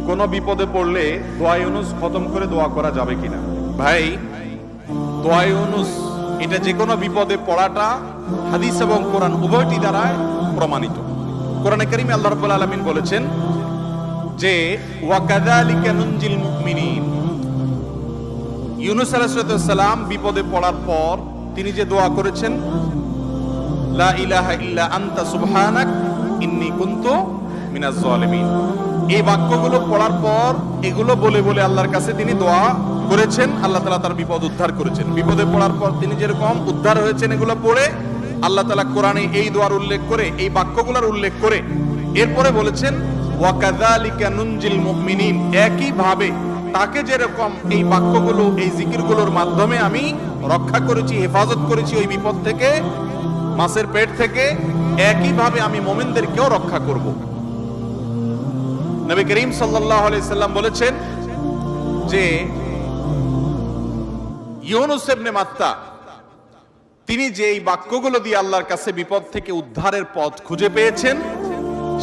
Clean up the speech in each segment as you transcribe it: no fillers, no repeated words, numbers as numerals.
কোন বিপদে পড়লে দোয়া ইউনুস খতম করে দোয়া করা যাবে কিনা? ভাই, দোয়া ইউনুস এটা যে কোনো বিপদে পড়াটা হাদিস এবং কোরআন উভয়টি দ্বারা প্রমাণিত। কোরআনে কারীমে আল্লাহ রাব্বুল আলামিন বলেছেন যে ওয়া কাযালিকা নুনজিল মুমিনিন। ইউনুস আলাইহিস সালাম বিপদে পড়ার পর তিনি যে দোয়া করেছেন, লা ইলাহা ইল্লা আনতা সুবহানাক ইন্নী কুনতু মিনাজ জালিমিন, এই বাক্যগুলো পড়ার পর এগুলো বলে বলে আল্লাহর কাছে তিনি দোয়া করেছেন, আল্লাহ তাআলা তার বিপদ উদ্ধার করেছেন। বিপদে পড়ার পর তিনি যেরকম উদ্ধার হয়েছেন এগুলো পড়ে আল্লাহ তাআলা কোরআনে এই দোয়ার উল্লেখ করে, এই বাক্যগুলোর উল্লেখ করে এরপরে বলেছেন ওয়া কাযালিকা নুনজিল মুমিনিন, একই ভাবে তাকে যেরকম এই বাক্যগুলো, এই জিকিরগুলোর মাধ্যমে আমি রক্ষা করেছি, হেফাজত করেছি ওই বিপদ থেকে, মাছের পেট থেকে, একই ভাবে আমি মুমিনদেরকেও রক্ষা করব। নবী করিম সাল্লাল্লাহু আলাইহি সাল্লাম বলেছেন যে ইউনুস ইবনে মাত্তা তিনি যে এই বাক্যগুলো দিয়ে আল্লাহর কাছে বিপদ থেকে উদ্ধারের পথ খুঁজে পেয়েছেন,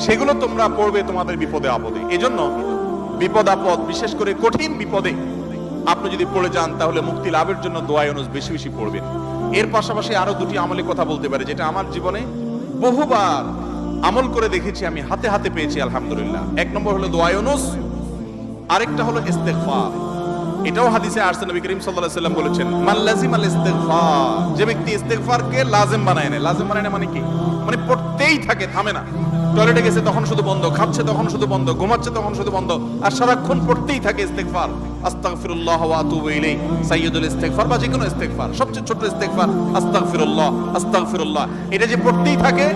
সেগুলো তোমরা পড়বে তোমাদের বিপদে আপদে। এজন্য বিপদ আপদ, বিশেষ করে কঠিন বিপদে আপনি যদি পড়ে যান তাহলে মুক্তি লাভের জন্য দোয়া ইউনুস বেশি বেশি পড়বেন। এর পাশাপাশি আরো দুটি আমলের কথা বলতে পারে, যেটা আমার জীবনে বহুবার আমল করে দেখেছি, আমি হাতে হাতে পেয়েছি আলহামদুলিল্লাহ। এক নম্বর হলো দোয়া ইউনুস, আরেকটা হলো ইস্তেগফার। এটাও হাদিসে আসছে, নবী করিম সাল্লাল্লাহু আলাইহি সাল্লাম বলেছেন মান লাজিমাল ইস্তেগফার, যে ব্যক্তি ইস্তেগফারকে লাজিম বানায় নেয়। লাজিম বানায় না মানে কি? মানে পড়তেই থাকে, থামে না। টয়লেটে গেছে তখন শুধু বন্ধ, খাচ্ছে তখন শুধু বন্ধ, ঘুমাচ্ছে তখন শুধু বন্ধ, আর সারাক্ষণ পড়তেই থাকে ইস্তেগফার। আস্তাগফিরুল্লাহ ওয়া আতুবু ইলাইহি, সাইয়্যিদুল ইস্তেগফার বা যে কোনো ইস্তেগফার, সবচেয়ে ছোট ইস্তেগফার আস্তাগফিরুল্লাহ আস্তাগফিরুল্লাহ, এটা যে পড়তেই থাকে,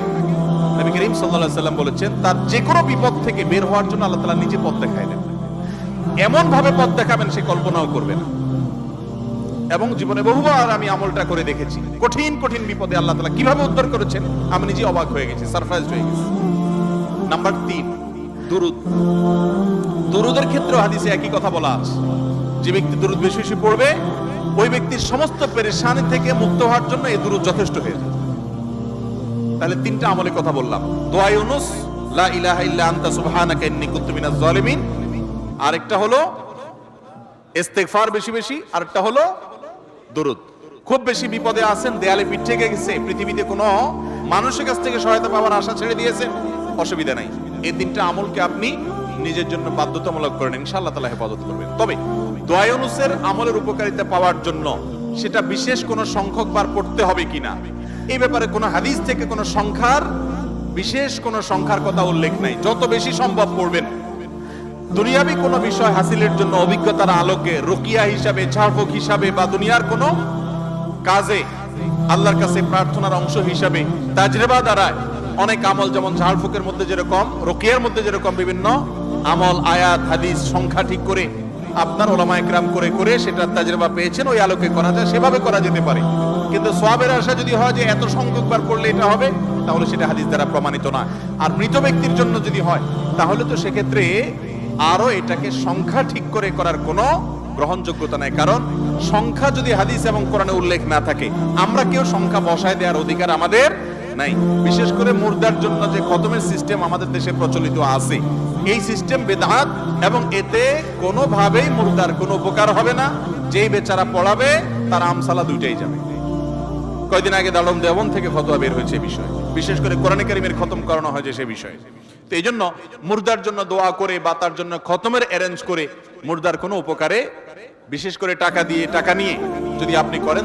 নবী করিম সাল্লাল্লাহু আলাইহি সাল্লাম বলেছেন তার যে কোনো বিপদ থেকে বের হওয়ার জন্য আল্লাহ তাআলা নিজে পথ দেখায় দেন। এমন ভাবে পথ দেখাবেন সে কল্পনাও করবে না। এবং জীবনে বহুবার আমি আমলটা করে দেখেছি, কঠিন কঠিন বিপদে আল্লাহ তাআলা কিভাবে উদ্ধার করেছেন আমি নিজে অবাক হয়ে গেছি, সারপ্রাইজড হয়ে গেছি। নাম্বার 3, দুরুদ। দুরুদের ক্ষেত্রে হাদিসে একই কথা বলা আছে, যে ব্যক্তি দুরুদ বেশি বেশি পড়বে ওই ব্যক্তির সমস্ত পেরেশানি থেকে মুক্ত হওয়ার জন্য এই দুরুদ যথেষ্ট হয়ে যায়। তাহলে 3টা আমলের কথা বললাম, দোয়া ইউনুস, লা ইলাহা ইল্লা আনতা সুবহানাকা ইন্নী কুনতু মিনাজ জালিমিন, আরেকটা হলো ইস্তেগফার বেশি বেশি, আরেকটা হলো দুরুদ। খুব বেশি বিপদে আছেন, দেয়ালে পিঠ থেকে গেছে, পৃথিবীতে কোনো মানুষের কাছ থেকে সহায়তা পাওয়ার আশা ছেড়ে দিয়েছেন, অসুবিধা নাই, এই 3টা আমলকে আপনি নিজের জন্য বাধ্যতামূলক করেন, ইনশাআল্লাহ তাআলা হেফাজত করবেন। তবে দোয়া ইউনুসের আমলের উপকারিতা পাওয়ার জন্য সেটা বিশেষ কোনো সংখ্যক বার পড়তে হবে কিনা, এই ব্যাপারে কোনো হাদিস থেকে কোনো সংখ্যার, বিশেষ কোনো সংখ্যার কথা উল্লেখ নাই। যত বেশি সম্ভব পড়বেন। দুনিয়াবি কোনো বিষয় হাসিলের জন্য অভিজ্ঞতার আলোকে, রুকিয়া হিসাবে, ঝাড়ফুঁক হিসাবে, বা দুনিয়ার কোনো কাজে আল্লাহর কাছে প্রার্থনার অংশ হিসাবে তাজরিবা দ্বারা অনেক আমল, যেমন ঝাড়ফুঁকের মধ্যে যেরকম, রুকিয়ার মধ্যে যেরকম বিভিন্ন আমল, আয়াত, হাদিস সংখ্যা ঠিক করে আপনার উলামায়ে কেরাম করে করে সেটা তাজরিবা পেয়েছেন, ওই আলোকে করা যায়, সেভাবে করা যেতে পারে। কিন্তু সওয়াবের আশা যদি হয় যে এত সংখ্যক বার পড়লে এটা হবে, তাহলে সেটা হাদিস দ্বারা প্রমাণিত না। আর মৃত ব্যক্তির জন্য যদি হয় তাহলে তো সেক্ষেত্রে আরো এটাকে সংখ্যা ঠিক করে করার কোনো গ্রহণযোগ্যতা নাই। কারণ সংখ্যা যদি হাদিস এবং কোরআনে উল্লেখ না থাকে, আমরা কেউ সংখ্যা বসায় দেওয়ার অধিকার আমাদের নাই। বিশেষ করে মুর্দার জন্য যে খতমের সিস্টেম আমাদের দেশে প্রচলিত আছে, এই সিস্টেম বেদাত, এবং এতে কোনোভাবেই মুর্দার কোনো উপকার হবে না। যেই বেচারা পড়াবে তার আমসালা দুইটাই যাবে। কয়দিন আগে দারুল দেওবন থেকে ফতোয়া বের হয়েছে বিষয়, বিশেষ করে কোরআনে কারীমের খতম করানো হয়েছে সে বিষয়ে। তো এই জন্য মুর্দার জন্য দোয়া করে বা তার জন্য খতমের অ্যারেঞ্জ করে মুর্দার কোনো উপকারে, বিশেষ করে টাকা দিয়ে, টাকা নিয়ে যদি আপনি করেন